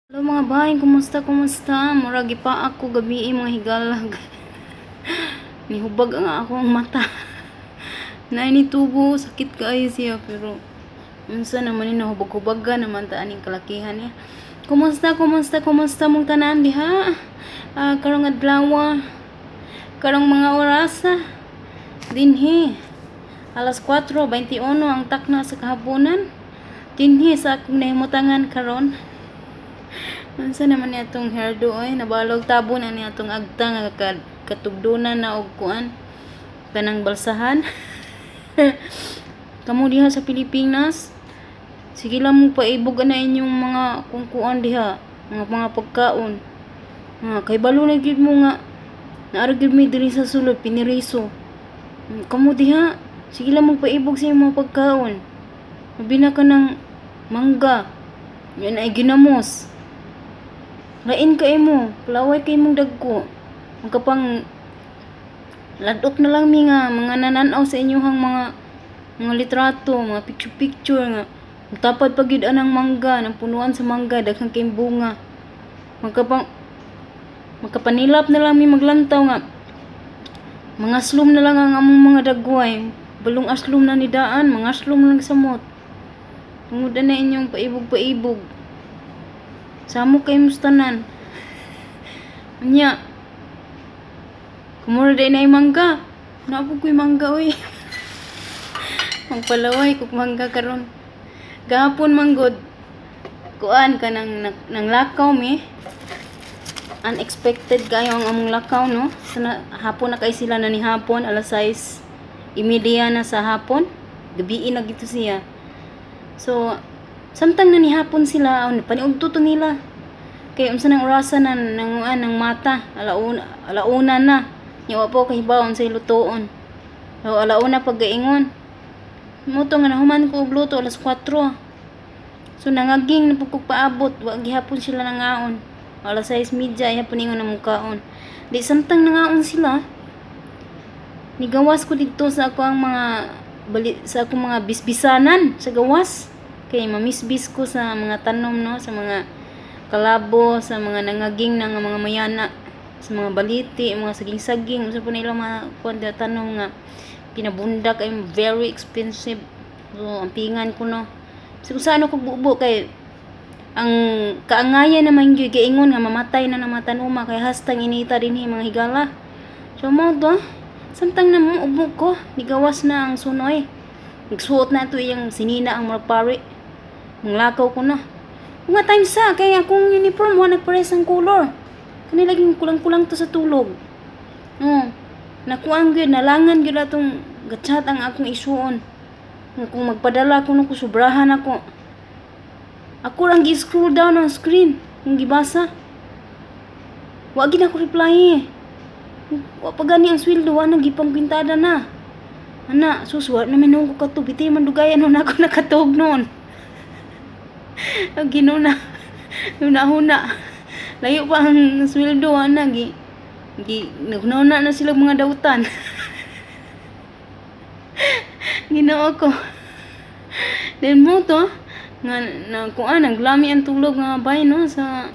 Hello mga bahay, kumusta? Murag pa ako gabi mga higalag. Nihubag ang akong mata. Nainitubo, sakit kaayo siya pero unsa naman ni nahubag-hubaga naman ta aning kalakihan niya. Kumusta mong tanan diha? Karong adlaw, karong mga orasa dinhi. Alas 4:21 ang takna sa kahaponan. Dinhi sa akong nahimutangan karon. Unsa naman ni atong hairdo ay nabalog tabon ani atong agta nga katugdunan na og kuan kanang balsahan. Kamo diha sa Pilipinas, sige lang mo paibog na inyong mga kungkuan diha, mga pagkaon. Kay balo na gyud mo nga naara gyud mi diri sa sulod piniriso. Kamo diha, sige lang mo paibog sa inyong mga pagkaon. Mabina ka ng mangga. Yan ay ginamos. Lain kay mo, palaway kay mong dagko. Ang kapang ladok na lang mi nga mga nananaw sa inyohang mga litrato, mga picture nga. Tapad pag yun anang mangga, ng punuan sa mangga, daghang kay bunga. Magkapanilap na lang mi maglantaw nga. Mga slum na lang ang among mga dagway. Balong aslum na ni daan, mga aslum lang samot. Tungod na inyong paibog. Samo kay mustanan. Anya. Kumura day na mangga. Napog ko'y mangga oy. Magpalaway kog mangga karon. Gahapon manggod. Kuan ka nang lakaw mi. Unexpected kayo ang among lakaw no. Hapon na kay sila na ni hapon alas 6:30 na sa hapon. Gabi na gito siya. So samtang nanihapon sila, paniugto to nila. Kaya unsa nang orasan ng mata, alauna na. Yawa po kahibawon sa lutoon. So alauna paggaingon. Muto nga nahuman ko og luto alas 4. So nangaging napugkog paabot, wa gihapon sila nangaon. Alas 6:30 hapon ingon na mukaon. Di samtang nangaon sila, nigawas ko dito sa ako ang akong mga bisbisanan sa gawas. Kay mamisbis ko sa mga tanom no, sa mga kalabo, sa mga nangaging na nga mga mayana, sa mga baliti, mga saging-saging, sa po nila mga kuwanda tanom nga pinabundak ay very expensive. So ang pingan ko no. So saan ako bubo kay ang kaangayan naman gyud kay ingon nga mamatay na mga tanuma kay hastang inita dinhi mga higala. So mo to, samtang na mo ubok ko, nigawas na ang sunoy. Nagsuot na ito yung sinina ang mga pari. Lakaw ko na. Nga time sa, kaya akong uniform, nagpares ang color. Kanila laging kulang-kulang to sa tulog. Nakuang gyud, nalangan gyud atong gatchat ang akong isuon. Kung magpadala ko nung sobrahan ako. Ako lang gi-scroll down ang screen. Kung gibasa. Wag na ako reply. Wa pa gani ang sweldo, nang gipang pintada na. Ana, suswat naman nung ko katubiti, mandugayan nun ako nakatog noon. Ginuna. Huna. Layo pa ang sweldo, ana. Nagnauna na sila mga dautan. Ginoo ko. Then mo to, kung naglami ang tulog nga bay, no, sa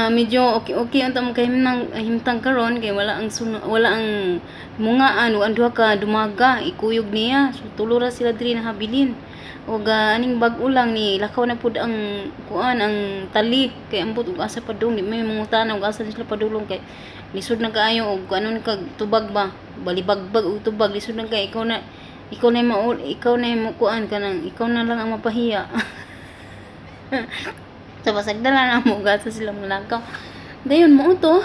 medyo okay unta mo kay himtang karon kay wala ang mungaan ug duha ka dumaga ikuyog niya, so tulura sila diri na habilin ug aning bag-o lang ni lakaw na pud ang ang tali kay ambot ug asa padung di may mangutana ug asa sila padulong kay lisod na kaayo og anon kag tubag ba balibagbag og tubag lisod na kay ikaw na mo kanang ikaw na lang ang mapahiya. So pasagdala na mo gasa sila mga lakaw. Dayon mo to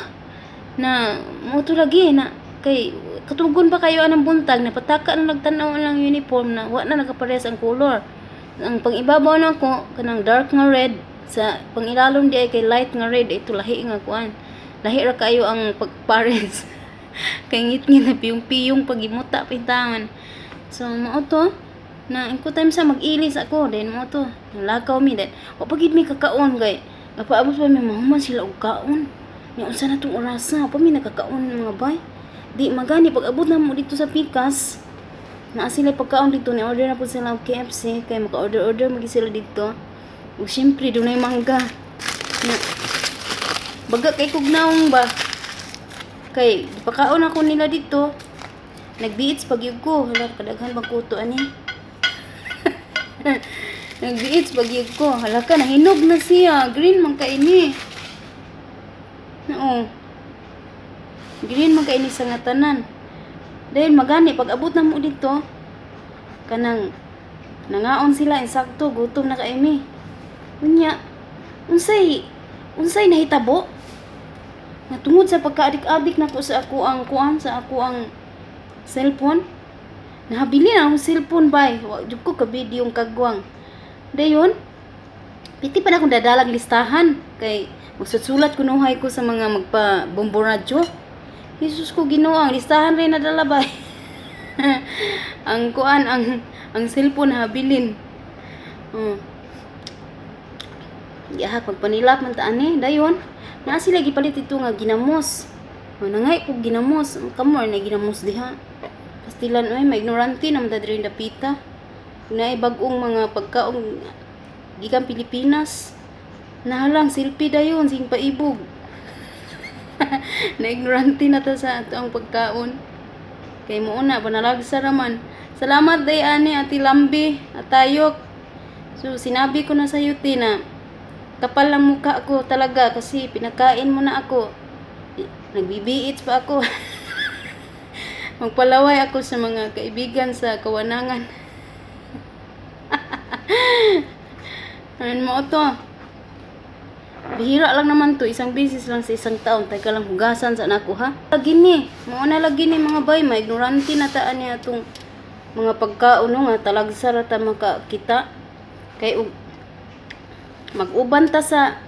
lagi na kay katugon pa kayo anang buntag na pataka na nagtanaw lang uniform na wa na nakapares ang color. Ang pangibabaw na ko kanang dark nga red sa pangilalom di ay kay light nga red ito lahi nga kuan. Lahi ra kayo ang pagpares. Kay ngit-ngit na piyong-piyong pagimuta pintangan. So mo to na ingko time sa mag-ilis ako then mo to nalakaw mi then o pagid mi kakaon gay napaabot pa mi mahuman sila og kaon nya unsa na tong orasa pa mi nakakaon mga bay di magani pag abot na mo dito sa Pikas na sila pagkaon dito ni order na po sila og KFC kay maka-order magi sila dito O syempre dunay mangga. Na, baga kay kugnaong ba? Kay pakaon ako nila dito. Nagbiits pagyud ko. Hala kadaghan bang kuto ani. Nagbiits pagyud ko. Hala ka nahinog na siya. Green man ka ini. Oo. Green man ka ini sa nga tanan. Dahil magani pag abot na mo dito kanang nangaon sila insakto gutom na kaimi. Unya unsay nahitabo? Nga tungod sa pagkaadik-adik nako sa ako ang kuan sa ako ang cellphone. Nahabili na akong cellphone bay. Wa jud ko ka video yung kagwang. Dayon piti pa na akong dadalag listahan kay magsusulat kunuhay ko sa mga magpa-bombo radyo. Jesus ko Ginoo, ang listahan rin nadala bay. Ang kuan ang cellphone habilin. Yaha pagpanilap man ta ani dayon na sila gipalit ito nga ginamos. Nangay ko ginamos, kamor na ginamos diha. Pastilan oy may ignorante na man diri dapita. Naay bag-ong mga pagkaong gikan Pilipinas. Nahalang silpi dayon sing paibog. Na ignorante na ta sa ato ang pagkaon. Kay mo una panalagsa raman. Salamat day ani Ati Lambi at Tayok. So sinabi ko na sa iyo na kapal lang mukha ko talaga kasi pinakain mo na ako. Nagbibiits pa ako. Magpalaway ako sa mga kaibigan sa kawanangan. Ano mo to? Bihira lang naman to, isang beses lang sa isang taon. Taga lang hugasan sa nako ha. Lagi ni, mauna lagi ni mga bay, may ignorante na taan niya itong mga pagkaon nga talagsa ra ta makakita. Kay mag-uban ta sa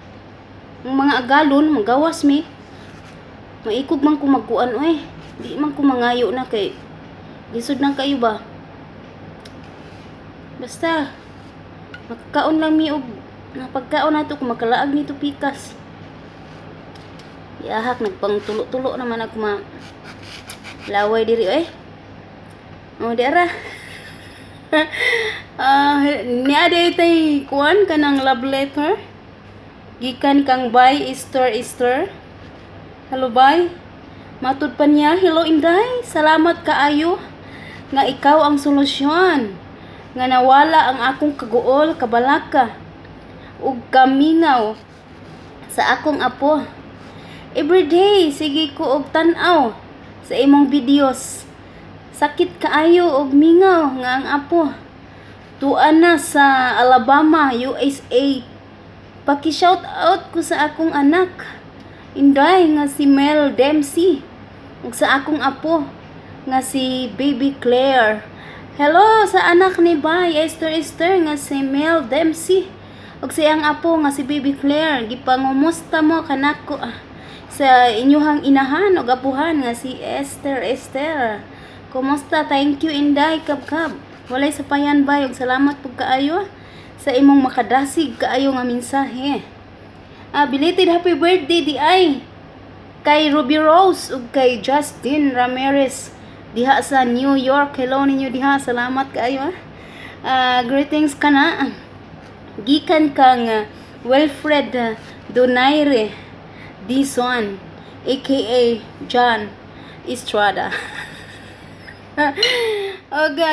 mga agalon, magawas mi. Maikog man ko magkuan oy. Di man ko mangayo na kay lisod na kayo ba. Basta makakaon lang mi og na pagkaon nato kung makalaag nito pikas. Yahak nagpang tulo-tulo naman ako laway diri eh. Oh dira. Niya tay kuan kanang love letter. Gikan kang bay Easter. Hello bay. Matud pa niya, hello Inday. Salamat kaayo nga ikaw ang solusyon. Nga nawala ang akong kaguol, kabalaka ug kamingaw sa akong apo. Everyday sige ko og tan-aw sa imong videos. Sakit kaayo og mingaw nga ang apo. Tuan na sa Alabama, USA. Paki-shout out ko sa akong anak, Inday nga si Mel Dempsey. Ug sa akong apo nga si Baby Claire. Hello sa anak ni Bay Esther nga si Mel Dempsey. Og siyang apo nga si Baby Claire, gipangumusta mo kanako sa inyuhang inahan og apuhan nga si Esther. Kumusta? Thank you Inday kabkab. Walay sapayan bay og salamat pug kaayo sa imong makadasig kaayo nga mensahe. Belated happy birthday di ay kay Ruby Rose ug kay Justin Ramirez diha sa New York. Hello ninyo diha, salamat kaayo. Greetings kana. Gikan kang Wilfred Donaire Dison aka John Estrada.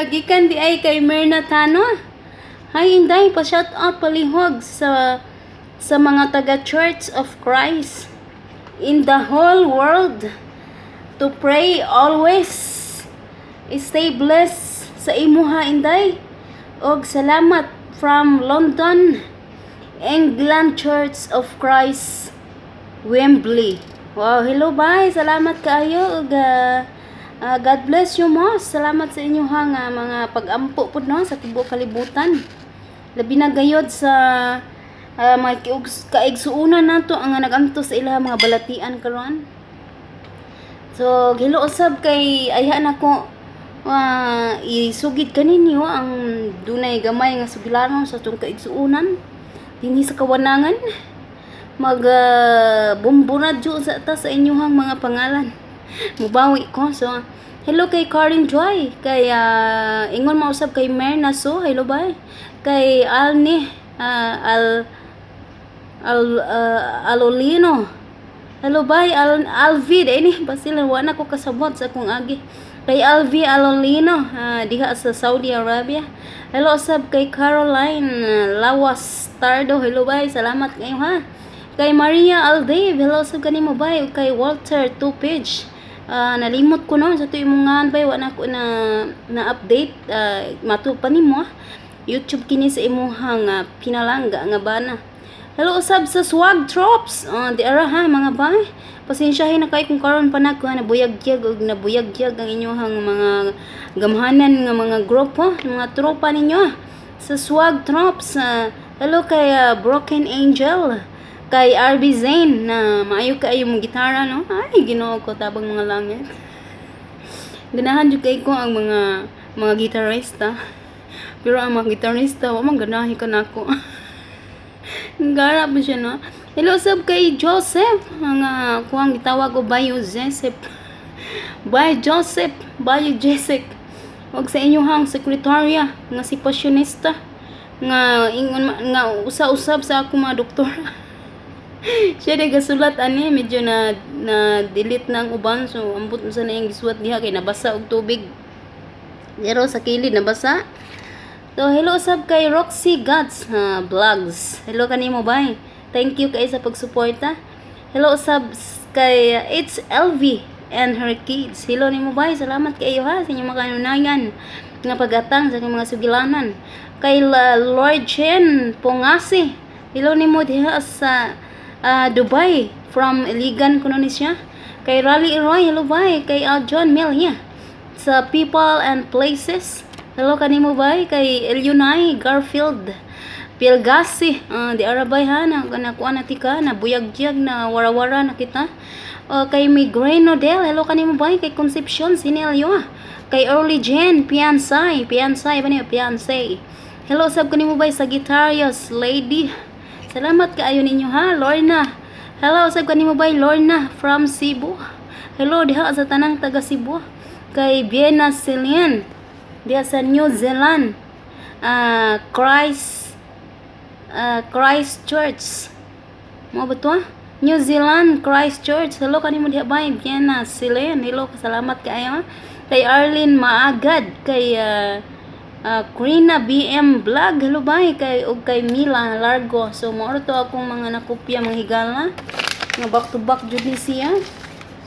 Gikan di ay kay Merna Tano. Hi Inday, pa shout out palihog sa mga taga Church of Christ in the whole world to pray always. Stay blessed sa imuha Inday. Og salamat from London, England Church of Christ, Wembley. Wow, hello bye. Salamat kaayo ug God bless you most. Salamat sa inyo mga pag-ampo pud no sa tibuok kalibutan. Labi na gayod sa mga kaigsuunan nato ang naganto sa ilang mga balatian karon. So, gilo usab kay ayha nako isugid kaninyo ang dunay gamay nga sugilanon sa atong kaigsuunan dinhi sa kawanangan. Bomboradyo sa ta sa inyong mga pangalan. Mubawi ko. So, hello kay Karen Joy, kay ingon mausab kay Merna So, hello bye. Kay Alni Al Alolino. Hello bay, Alvi ini basilan wa na ko kasabot sa akong agi. Kay Alvi Alolino, diha sa Saudi Arabia. Hello sab kay Caroline Lawas Tardo. Hello bay, salamat kayo ha. Kay Maria Aldave, hello sab kanimo bay. Kay Walter Tupage. Nalimot ko no sa tuig mga bay wa na ko na update matu pa nimo YouTube kini sa imuhang pinalangga nga bana. Hello usab sa Swag Drops. Di ara ha mga bay. Pasensyahin na kay kung karon pa nako nabuyagyag og nabuyagyag ang inyong mga gamhanan nga mga grupo, mga tropa ninyo sa Swag Drops. Hello kay Broken Angel, kay RB Zane na maayo kaayo mong gitara no. Ay Ginoo ko tabang mga langit. Ganahan jud kay ko ang mga gitarista. Pero ang mga gitarista wa man ganahi kanako. Gara pa siya no. Hello sab kay Joseph, nga kuang gitawag ko Bayo Joseph. Bayo Joseph. Wag sa inyong sekretarya nga si pasyonista nga ingon nga usa-usab sa ako mga doktor. Siya day gasulat ani medyo na delete nang uban so ambot sa na yung gisulat diha kay nabasa og tubig. Pero sa kilid nabasa. So, hello sab kay Roxy Guts Vlogs. Hello kanimo bay. Thank you kay sa pagsuporta. Hello sab kay It's LV and her kids. Hello nimo bay. Salamat kayo ha sa inyong mga kanunayan nga pagatang sa inyong mga sugilanan. Kay Lord Chen Pongasi. Hello nimo diha sa Dubai from Iligan kuno ni siya. Kay Rally Roy, hello bay. Kay John Mill sa People and Places. Hello kanimo bay kay Elunay Garfield Pilgasi di arabay ha na kuan na tika na buyagyag na warawara na kita. Kay Migraine Odell, hello kanimo bay kay Concepcion Sinelio. Kay Early Jen Piansay ba niyo Piansay. Hello sab kanimo bay Sagittarius Lady. Salamat kaayo ninyo ha Lorna. Hello sab kanimo bay Lorna from Cebu. Hello diha sa tanang taga Cebu. Kay Biena Celine dia sa New Zealand, Christchurch. Mo ba to? New Zealand, Christchurch. Hello kanimo diha bay, Vienna, Silen. Hello, salamat kaayo. Kay Arlene Maagad, kay Krina BM Vlog. Hello bay, kay Mila Largo. So mo to akong mga nakopya mga higala. Nga back to back jud ni siya.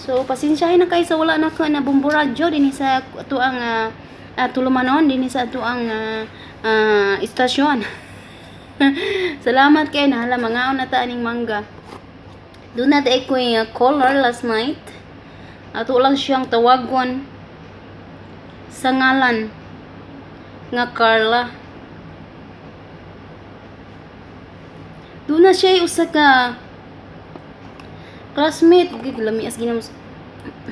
So pasensyahin na kay sa wala na ko na bumburadyo dinhi sa ato ang tulumanon din sa ato ang istasyon. Salamat kay nahala mga na ta aning mangga. Doon na tayo ko yung caller last night. Ato lang siyang tawagon sa ngalan nga Carla. Doon na siya usa ka classmate. Lamias ginamos.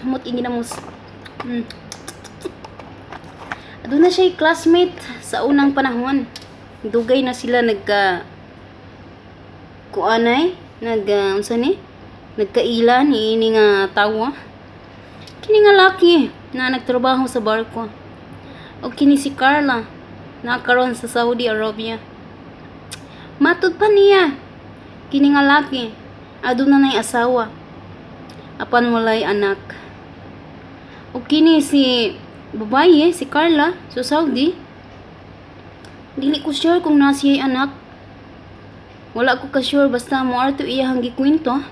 Humot ginamos. Doon na siya classmate sa unang panahon. Dugay na sila nagkaila ni ini nga tawa. Kini nga laki na nagtrabaho sa barko. O kini si Carla na karon sa Saudi Arabia. Matud pa niya. Kini nga laki aduna nay asawa. Apan walay anak. O kini si babaye, si Carla, sa Saudi, dili ko sure kung nasiya'y anak. Wala ko ka-sure, basta mo arto iya hang gikwento.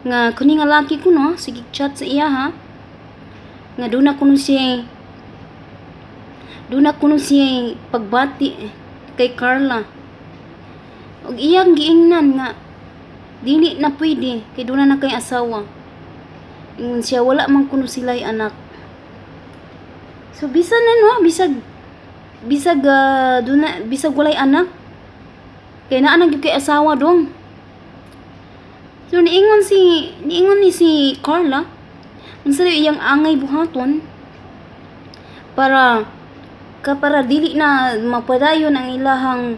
Nga, kuni nga laki ko no, sige chat sa iya ha. Nga, doon ako no siya pagbati kay Carla. Og iyang giingnan nga, dili na pwede, kay doon na kay asawa. Ingon siya, wala man kuno sila'y anak. So bisag walay anak. Kay naa gyud kay asawa dong. So niingon ni si Carla, unsa iyang angay buhaton para dili na mapadayon ang ilahang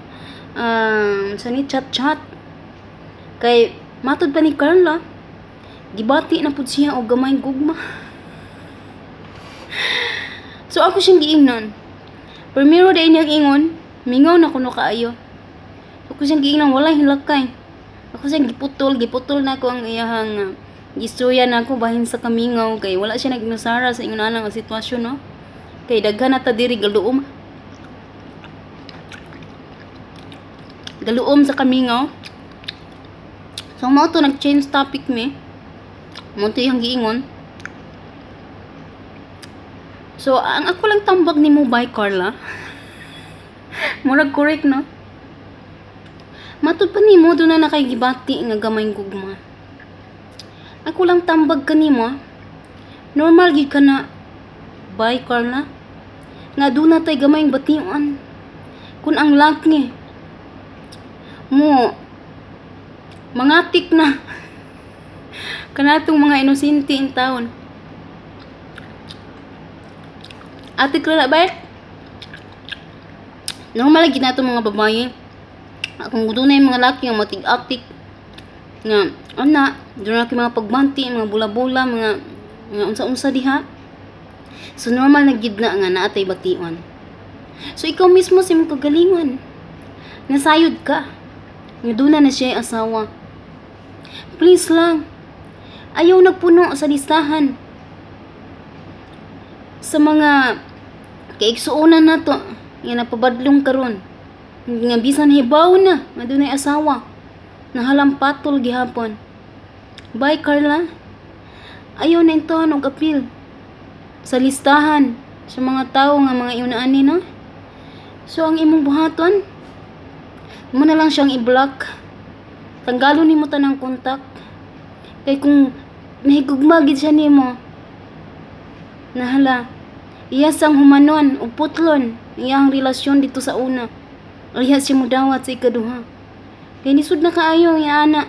chat. Kay matud pa ni Carla, gibati na pud siya og gamay gugma. So ako siyang giingnan. Primero day niyang ingon, mingaw na kuno kaayo. Ako siyang giingnan wala hilakay. Ako siyang giputol na ako ang iyahang istorya na ako bahin sa kamingaw kay wala siya nagnusara sa ingon anang sitwasyon no. Kay daghan na ta diri galuom. Galuom sa kamingaw. So mo to nag-change topic me. Mo to yung giingon. So ang ako lang tambag nimo by Carla. Murag correct no. Matud pa nimo do na nakagibati nga gamay gugma. Ako lang tambag kanimo. Normal gid ka na by Carla. Nga do na tay gamay bation. Kun ang laki mo mangatik na kanatong mga inosente in taon. Ate Clara ba? Normal lagi nato mga babae. Kung doon na yung mga laki ang matig-atik nga ana, doon na mga pagbanti, mga bula-bula, mga unsa-unsa diha. So normal na gid na nga naatay bation. So ikaw mismo sa imong kagalingon. Nasayod ka. Nga doon na siya asawa. Please lang. Ayaw nagpuno sa listahan. Sa mga kaigsuonan na to, nga napabadlong karon. Nga bisan hibaw na, nga doon ay asawa. Nahalampatol gihapon. Bye Carla. Ayaw na ito og apil. Sa listahan. Sa mga tao nga mga iunaan ni no. So ang imong buhaton, mo na lang siyang i-block. Tanggalon nimo tanang kontak. Kay kung nahigugma gid siya nimo, nahala, iya sang humanon ug putlon iyang relasyon dito sa una. Aliha siya mudawat sa ikaduha. Kay nisud na kaayo nga ana.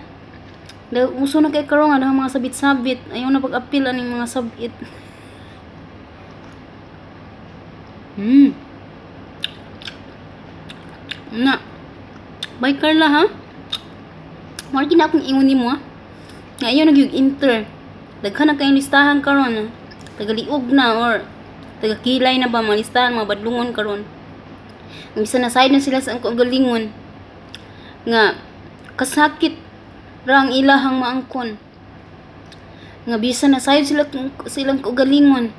Uso na kay karon nga mga sabit-sabit. Ayaw na pag-apil aning mga sabit. Na. Bye Carla ha. Mao gid akong ingon nimo ha. Nga ayaw nag-enter. Daghan na kayong listahan karon ha. Tagaliog na or tagakilay na ba mga listahan mga badlungon karon. Bisa na side na sila sa ang kagalingon. Nga kasakit ra ang ilahang maangkon. Nga bisa na side silang kagalingon.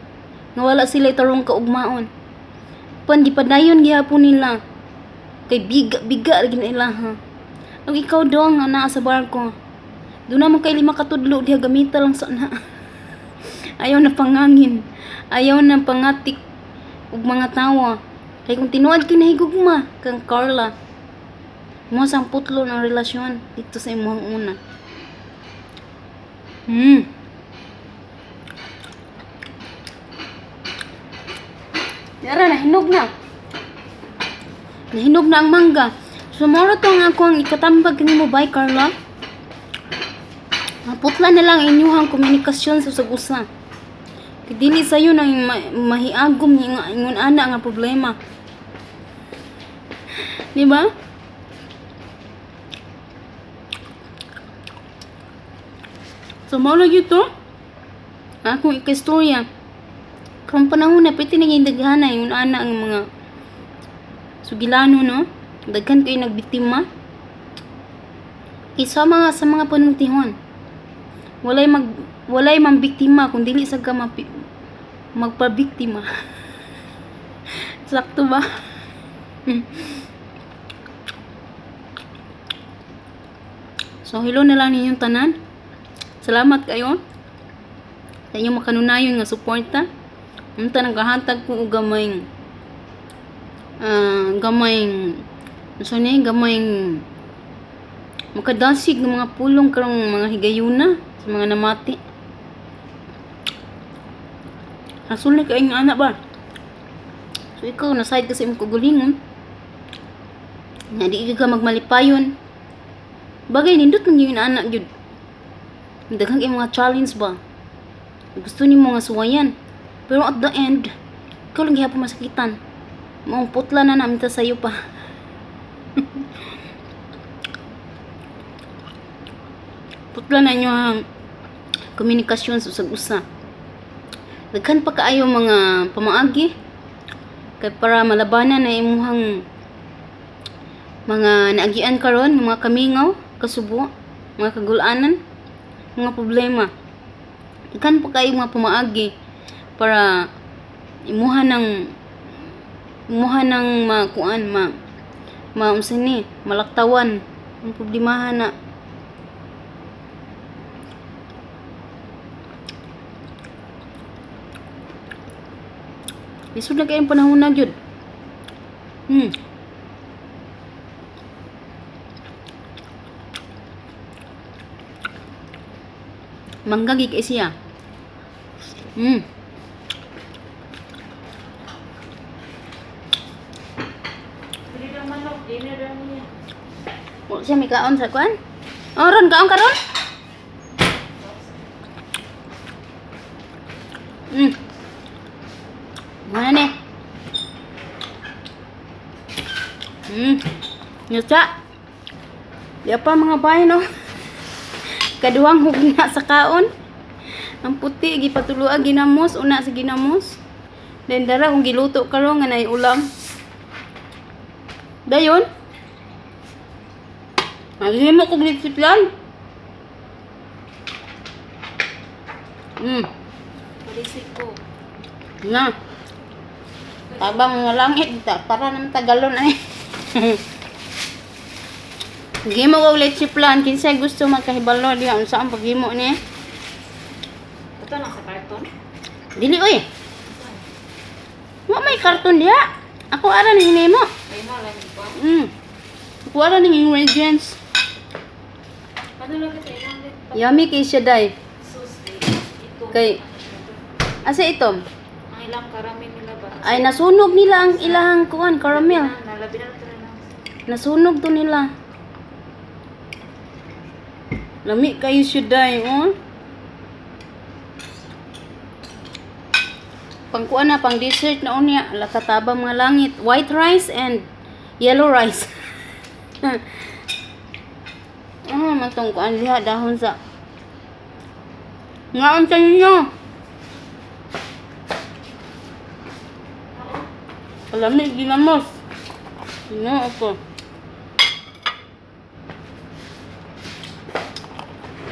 Nga wala sila tarong kaugmaon. Pandi padayon gihapon nila. Kay biga lagi na ilaha. Ang ikaw dong nga naa sa barko. Doon naman kay 5 katudlo diha gamita lang sana. Ayaw na pangangin. Ayaw na pangatik ug mga tawa. Kay kung tinuod kinahigugma kang Carla, mo sang putlo ng relasyon dito sa imong una. Yara, nahinog na. Nahinog na ang mangga. Sumoro to nga ako ang ikatambag ni mo by Carla. Putla na lang inyuhang komunikasyon sa usag-usa. Dili sayo nang mahiagom ni ingon ana nga problema. Di ba? So mao lagi to. Akong ikastorya. Kung panahon na pwede naging daghana yung ana ang mga sugilano no. Daghan kayo nagbiktima. Isa sa mga panungtihon. Walay mambiktima kung dili sa ka magpabiktima. Sakto ba? So hello na lang ninyong tanan. Salamat kayo sa inyong makanunayon nga suporta. Unta nagahatag ko og gamayng makadasig ng mga pulong karong mga higayuna sa mga namati. Asul na kaing anak ba? So ikaw naside ka sa imong kagalingon. Nga di ka magmalipayon. Bagay nindot man yung anak gyud. Daghang kay mga challenge ba? Gusto nimo nga suwayan. Pero at the end, ikaw lang gihapon masakitan. Maong putla na namin ta sayo pa. Putla na inyo ang komunikasyon sa usag-usa. Daghan pa kaayo mga pamaagi kay para malabanan na imuhang mga naagian karon, mga kamingaw, kasubo, mga kagulanan, mga problema. Ikan pa kayo mga pumaagi para imuha ng makuan unsa ni malaktawan ang problemahan na. Lisod na kayong panahon na gyud. Manggagig kay siya. Mo siya may kaon sa kuan? Ron kaon karon? Mana ni? Nyusa. Di apa mga bay no? Kaduhang hugna sa kaon. Ang puti gipatuluan ginamos, una sa ginamos. Then dara kung giluto karon nga nay ulam. Dayon. Maghimo ko glitsiplan. Pulisik ko. Na. Tabang nga langit ta para nang tagalon ay. Gimo ko glitsiplan kinsay gusto makahibalo diha unsa ang paghimo ni? Ito na sa karton. Dili oy. Wa may karton diha. Ako ara ni hinimo. Ay na lang ko. Ako ara ning ingredients. Padulog ka sa ilang Yummy kay siya day. sauce ito. Kay asa itom? Ang ilang karamel nila ba? Ay nasunog nila ang ilahang kuan caramel. Nalabi na ito na. Nasunog to nila. Lami kayo siya day, oh. Pangkuan na, pang dessert na unya. Lakataba mga langit. White rice and yellow rice. Matong kuan liha dahon sa. Ngaon sa ninyo. Alamig ginamos. Sino ako?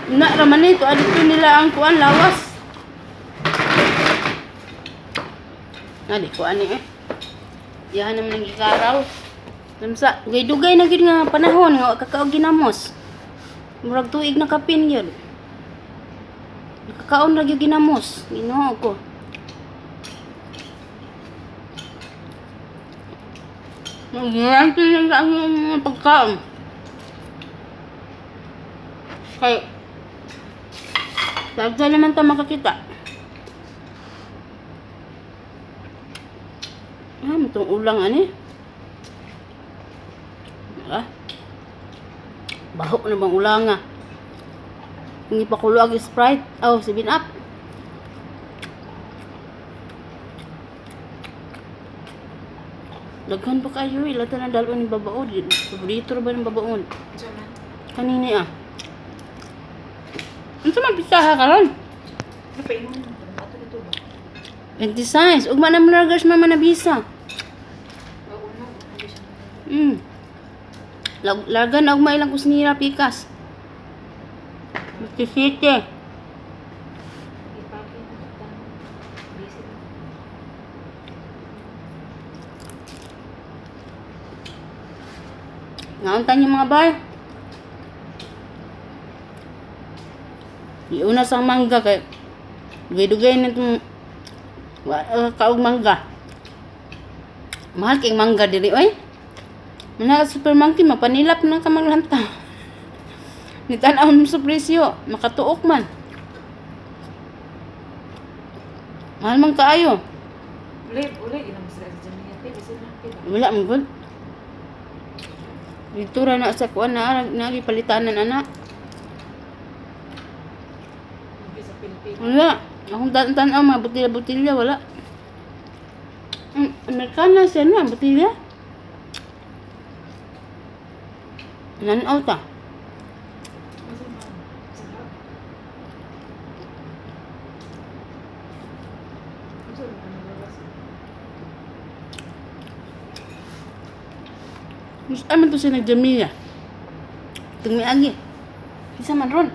Na raman ito, adito nila ang kuan lawas. Nadi kuan ni Yahan naman ng gikaraw. Lamsa, dugay-dugay na gid nga panahon nga kakaog ginamos. Murag tuig na kapin yun. Nakakaon ra gyud ginamos. Ginoo ko. Nagyanti na ang pagkaon. Kaya Dagsa naman ta makakita. Itong ulang ani. Baho na bang ulanga. Kung ipakulo ang Sprite, 7-Up. Daghan pa kayo, ilata na dalawang ni babaon. Paborito ra ba ng babaon? Kanini Ano sa mga pisaha karon? Ano pa yun? Ato dito ba? 20 size. Ugma na mlargas mama na bisa. Larga na ugma ilang kusnira pikas. 57. Ngauntan yung mga bay. Iuna sa mangga kay dugay-dugay na itong kaog mangga. Mahal kayong mangga dili oy. Mana ka supermarket mapanilap na ka maglanta. Nitan-aw mo sa presyo, makatuok man. Mahal man kaayo. Uli, ilang sila sa Jamaica. Kasi na, Wala man gud. Dito ra na sa kuan na nagipalitanan ana. sa Pilipinas. Wala. Akong tan-tanaw mga botilya-botilya, wala. Amerikana siya na, botilya. Nanaw ta. Mas aman to siya nagdamiya. Tungmi agi. Isa man ron.